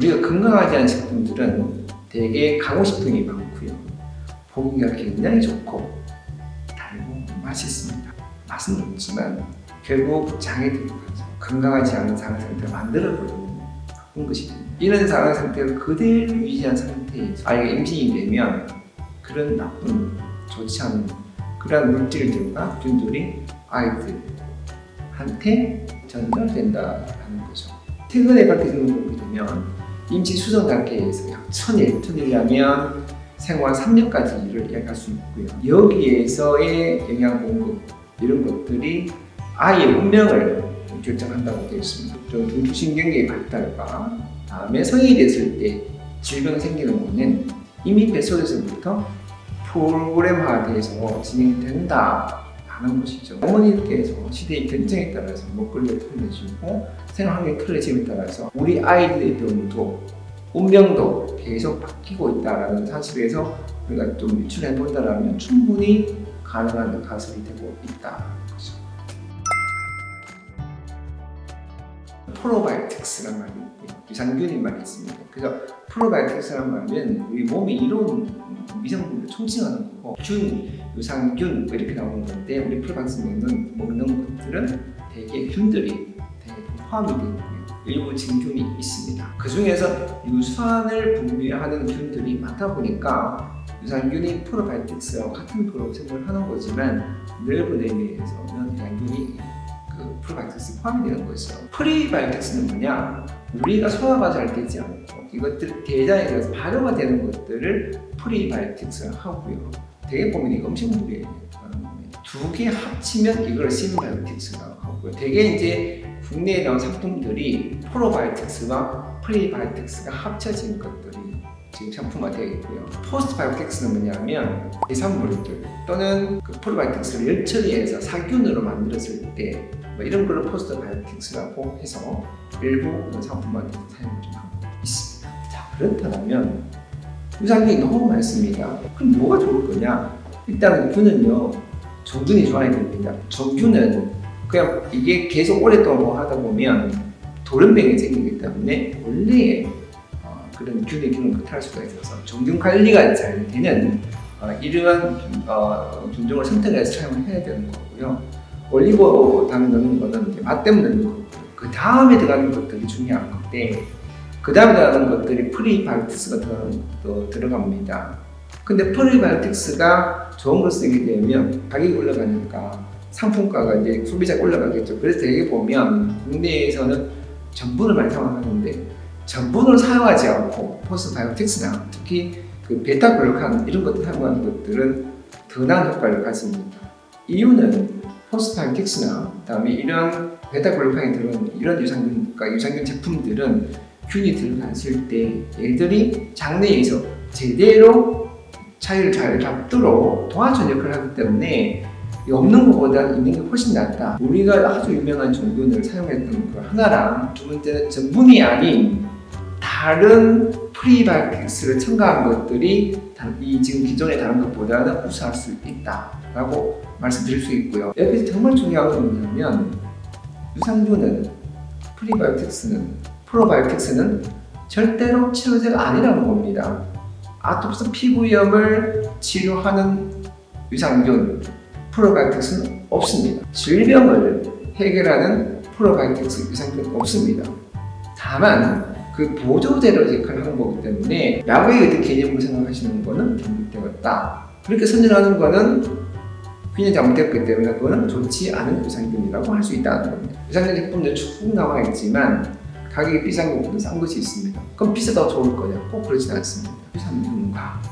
우리가 건강하지 않은 식품들은 대개 가공식품이 많고요. 보기가 굉장히 좋고 달고 맛있습니다. 맛은 없지만 결국 장에 들어가서 건강하지 않은 상황 상태를 만들어버리는 그런 것이 됩니다. 이런 상황 상태를 그대로 유지한 상태에서 아이가 임신이 되면 그런 나쁜, 좋지 않은 그러한 물질들과 균들이 아이들한테 전달된다는 거죠. 최근에 밝혀진 걸 보게 되면 임신 수정 단계에서 약 1000일이라면 생후 3년까지를 이야기할 수 있고요. 여기에서의 영양 공급 이런 것들이 아이의 운명을 결정한다고 되어 있습니다. 중추신경계의 발달과 다음에 성인이 됐을 때 질병이 생기는 거는 이미 뱃속에서부터 프로그램화돼서 진행된다 하는 것이죠. 어머니께서 시대의 변경에 따라서 먹거리가 틀려지고 생활 환경이 틀려짐에 따라서 우리 아이들의 병도 운명도 계속 바뀌고 있다는 사실에서 우리가 좀 유출해 본다면 충분히 가능한 가설이 되고 있다는 거죠. 프로바이오틱스란 말이 있고요. 유산균인 말이 있습니다. 그래서 프로바이오틱스란 말은 우리 몸에 이로운 미생물을 총칭하는 거고 균, 유산균 이렇게 나오는 건데 우리 프로바이오틱스 먹는 것들은 대개 균들이 대부분 포함이 되어 있고요. 일부 진균이 있습니다. 그 중에서 유산을 분비하는 균들이 많다 보니까 유산균이 프로바이오틱스와 같은 그룹 생물을 하는 거지만 넓은 의미에서는 유산균이 그 프로바이오틱스에 포함이 되는 거죠. 프리바이오틱스는 뭐냐? 우리가 소화가 잘 되지 않고 이것들 대장에 들어서 발효가 되는 것들을 프리바이오틱스라고 하고요. 대개 보면 이거 음식물에 들어가는 겁니다. 두 개 합치면 이걸 신바이오틱스라고 하고요. 대개 이제 국내에 나온 상품들이 프로바이오틱스와 프리바이오틱스가 합쳐진 것들이 지금 상품화되어 있고요. 포스트바이오틱스는 뭐냐면 해산물들 또는 그 프로바이오틱스를 열처리해서 살균으로 만들었을 때 뭐 이런 걸 포스트바이오틱스라고 해서 일부 상품화된 사용을 좀 하고 있습니다. 자, 그렇다면 유산균이 너무 많습니다. 그럼 뭐가 좋을 거냐? 일단 균은요, 정균이 좋아야 됩니다. 정균은 그냥 이게 계속 오랫동안 뭐 하다 보면 돌연변이 생기기 때문에 원래의 그런 균의 기능을 끝할 수가 있어서 정균 관리가 잘 되는 이러한 균종을 선택해서 사용을 해야 되는 거고요. 올리고당 넣는 거는 맛 때문에 넣는 거고 그 다음에 들어가는 것들이 중요한 건데 그 다음에 들어가는 것들이 프리바이오틱스가 들어갑니다. 근데 프리바이오틱스가 좋은 걸 쓰게 되면 가격이 올라가니까 상품가가 이제 소비자가 올라가겠죠. 그래서 되게 보면 국내에서는 전분을 많이 사용하는데 전분을 사용하지 않고 포스트바이오틱스나 특히 그 베타글루칸 이런 것들 사용하는 것들은 더 나은 효과를 가집니다. 이유는 포스트바이오틱스나 그다음에 이런 베타글루칸이 들어간 이런 유산균 제품들은 균이 들어갔을 때 얘들이 장내에서 제대로 자리를 잘 잡도록 도와주는 역할을 하기 때문에 없는 것보다 있는 게 훨씬 낫다. 우리가 아주 유명한 정균을 사용했던 그 하나랑 두 번째는 전분이 아닌 다른 프리바이오틱스를 첨가한 것들이 이 지금 기존의 다른 것보다는 우수할 수 있다라고 말씀드릴 수 있고요. 여기서 정말 중요한 건 뭐냐면 유산균은 프로바이오틱스는 절대로 치료제가 아니라는 겁니다. 아토피성 피부염을 치료하는 유산균, 프로바이오틱스는 없습니다. 질병을 해결하는 프로바이오틱스 유산균은 없습니다. 다만 그 보조제로 역할을 하는 거기 때문에 약의 의대 개념으로 생각하시는 거는 잘못되었다. 그렇게 선전하는 거는 균이 잘못됐기 때문에 그거는 좋지 않은 유산균이라고 할 수 있다는 겁니다. 유산균 제품들 쭉 나와 있지만 가격이 비싼 것보다 싼 것이 있습니다. 그럼 비싸도 좋을 거냐? 꼭 그렇진 않습니다. 유산균과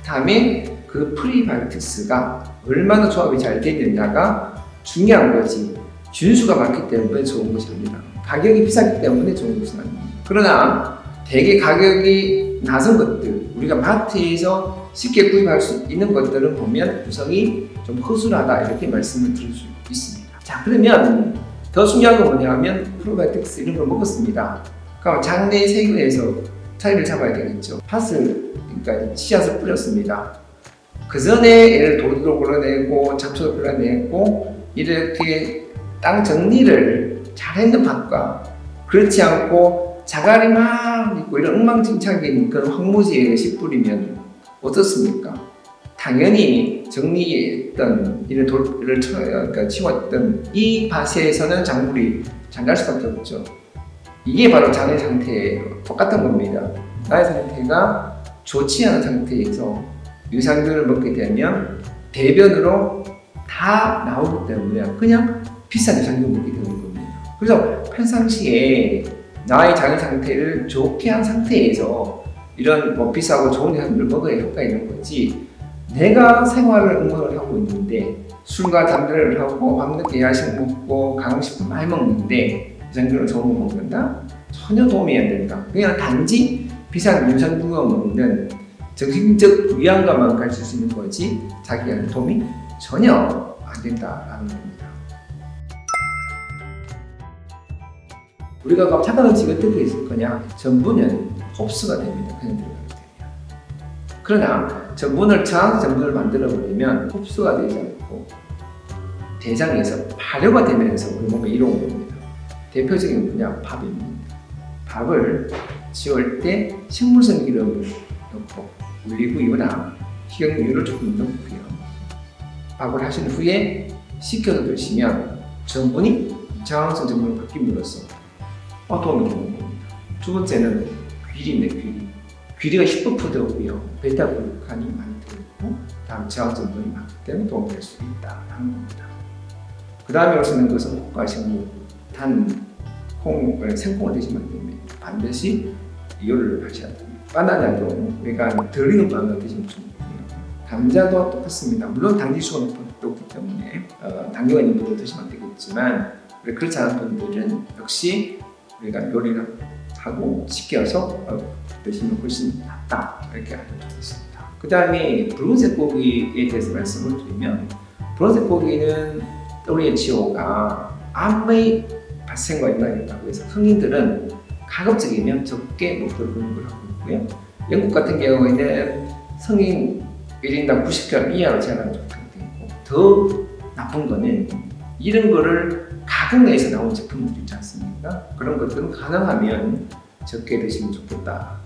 다음에 그 프리바이오틱스가 얼마나 조합이 잘 되느냐가 중요한 거지 균수가 많기 때문에 좋은 것이 아니라 가격이 비싸기 때문에 좋은 것은 아닙니다. 그러나 되게 가격이 낮은 것들 우리가 마트에서 쉽게 구입할 수 있는 것들은 보면 구성이 좀 허술하다 이렇게 말씀을 드릴 수 있습니다. 자, 그러면 더 중요한 건 뭐냐면 프로바이오틱스 이런 걸 먹었습니다. 그럼 장내 세균에서 자리를 잡아야 되겠죠. 팥을 그러니까 씨앗을 뿌렸습니다. 그 전에 얘를 돌도 골라내고 잡초도 골라내고 이렇게 땅 정리를 잘했는 밭과 그렇지 않고 자갈이 막 있고 이런 엉망진창인 그런 황무지에 씨 뿌리면 어떻습니까? 당연히 정리했던 이런 돌을 그러니까 치웠던 이 밭에서는 작물이 잘 날 수밖에 없죠. 이게 바로 장의 상태예요. 똑같은 겁니다. 나의 상태가 좋지 않은 상태에서 유산균을 먹게 되면 대변으로 다 나오기 때문에 그냥 비싼 유산균을 먹게 되는 겁니다. 그래서 평상시에 나의 장의 상태를 좋게 한 상태에서 이런 뭐 비싸고 좋은 유산균을 먹어야 효과가 있는 거지, 내가 생활을 응원을 하고 있는데 술과 담배를 하고 밤늦게 야식 먹고 강식품 많이 먹는데 유산균을 좋은 거 먹는다? 전혀 도움이 안 된다. 그냥 단지 비싼 유산균을 먹는 정신적 위안감만 가질 수 있는 거지 자기한테 도움이 전혀 안 된다라는 겁니다. 우리가 그럼 착한 음식이 어떻게 있을 거냐? 전분은 흡수가 됩니다. 그냥 들어가게 되면. 그러나 전분을 만들어버리면 흡수가 되지 않고 대장에서 발효가 되면서 우리 몸에 이로운 겁니다. 대표적인 분야 밥입니다. 밥을 지을 때 식물성 기름을 넣고 올리브유나 식용유를 조금 넣고요. 밥을 하신 후에 식혀서 드시면 전분이 저항성 전분으로 바뀜으로써 도움이 되는 겁니다. 두 번째는 귀리입니다. 귀리가 슈퍼푸드고요. 베타글루칸이 많이 들어있고 다음 저항성 전분이 많기 때문에 도움이 될 수 있다는 겁니다. 그 다음에 올 수 있는 것은 콩과 식물, 생콩을 드시면 안 됩니다. 반드시 이거를 하셔야 됩니다. 바나나도 우리가 덜 익은 바나나 드시면 좋고요. 감자도 똑같습니다. 물론 당지수가 높기 때문에 당뇨가 있는 분들 드시면 안 되겠지만 그렇지 않은 분들은 역시 우리가 요리를 하고 식혀서 드시면 훨씬 낫다 이렇게 알고 있습니다. 그 다음에 붉은색 고기에 대해서 말씀을 드리면 붉은색 고기는 WHO가 암의 발생과 연관이 있다고 해서 성인들은 가급적이면 적게 먹도록 그런 걸 하고 있고요. 영국 같은 경우에는 성인 1인당 90g 이하로 제한하는 조건이 있고, 더 나쁜 거는 이런 거를 가공해서 나온 제품들 있지 않습니까? 그런 것들은 가능하면 적게 드시면 좋겠다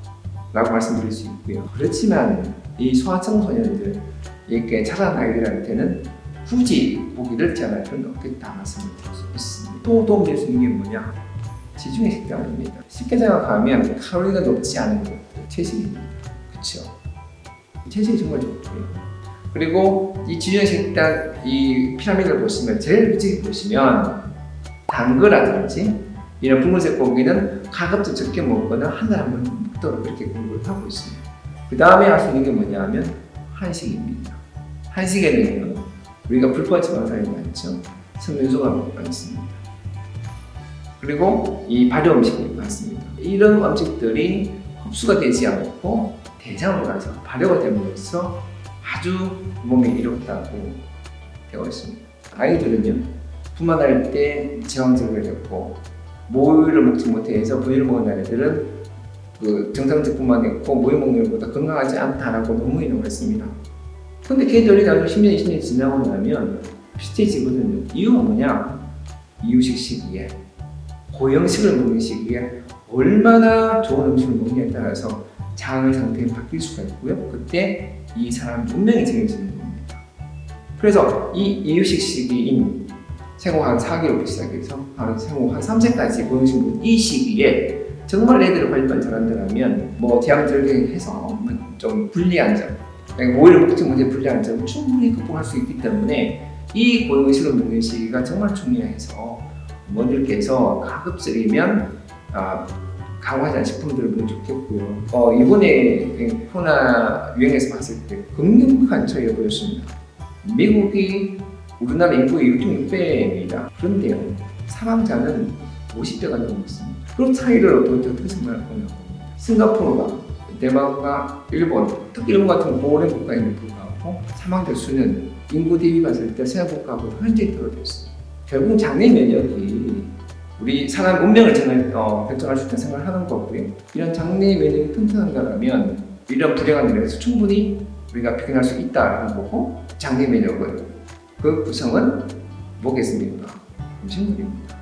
라고 말씀드릴 수 있고요. 그렇지만 이 소아청소년들, 이렇게 자란 아이들한테는 굳이 보기 넓지 않을 필요는 없겠다 말씀을 드릴 수 있습니다. 또 도움될 수 있는 게 뭐냐? 지중해 식단입니다. 쉽게 생각하면 칼로리가 높지 않은 것들, 채식입니다. 그렇죠? 채식이 정말 좋고요. 그리고 이 지중해 식단 이 피라미드를 보시면 제일 위쪽에 보시면 단 거라든지 이런 붉은색 고기는 가급적 적게 먹거나 한 달에 한 번 먹도록 그렇게 공부를 하고 있습니다. 그 다음에 할 수 있는 게 뭐냐면 한식입니다. 한식에는 우리가 불포화 지방산이 많죠. 섬유소가 많습니다. 그리고 이 발효 음식이 많습니다. 이런 음식들이 흡수가 되지 않고 대장으로 가서 발효가 됨으로써 아주 몸에 이롭다고 되어 있습니다. 아이들은요, 분만할 때 제왕절개를 했고 모유를 먹지 못해서 분유를 먹은 아이들은 그 정상적 분만했고 모유 먹는 것보다 건강하지 않다라고 논문이 나왔습니다. 근데 걔들이 나중에 10년, 20년이 지나고 나면 비슷해지거든요. 이유가 뭐냐? 이유식 시기에 고형식을 먹는 시기에 얼마나 좋은 음식을 먹느냐에 따라서 장의 상태가 바뀔 수가 있고요. 그때 이 사람 운명이 정해지는 겁니다. 그래서 이 이유식 시기인 생후 한 4개월부터 시작해서 생후 한 3세까지 고형식 먹는 이 시기에 정말 애들을 관리만 잘한다면 뭐 제왕절개해서 좀 불리한 점, 모유를 먹지 못해 불리한 점을 충분히 극복할 수 있기 때문에 이 고형식을 먹는 시기가 정말 중요해서 어머니들께서 가급적이면 강화하지 않은 식품들을 먹으면 좋겠고요. 이번에 코로나 유행에서 봤을 때 극명한 차이가 보였습니다. 미국이 우리나라 인구의 1.6배입니다. 그런데요, 사망자는 50배가 넘었습니다. 그런 차이를 어떻게 생각할 거냐고. 싱가포르가, 대만과 일본, 특히 일본 같은 고령 국가에는 불구하고 사망자 수는 인구 대비 봤을 때 세계 국가보다 현저히 떨어졌습니다. 결국은 장내 면역이 우리 사람 운명을 결정할 수 있다는 생각을 하는 거고요. 이런 장내 면역이 튼튼한다면 이런 불행한 일에서 충분히 우리가 비견할 수 있다는 거고, 장내 면역은 그 구성은 뭐겠습니까? 음식물입니다.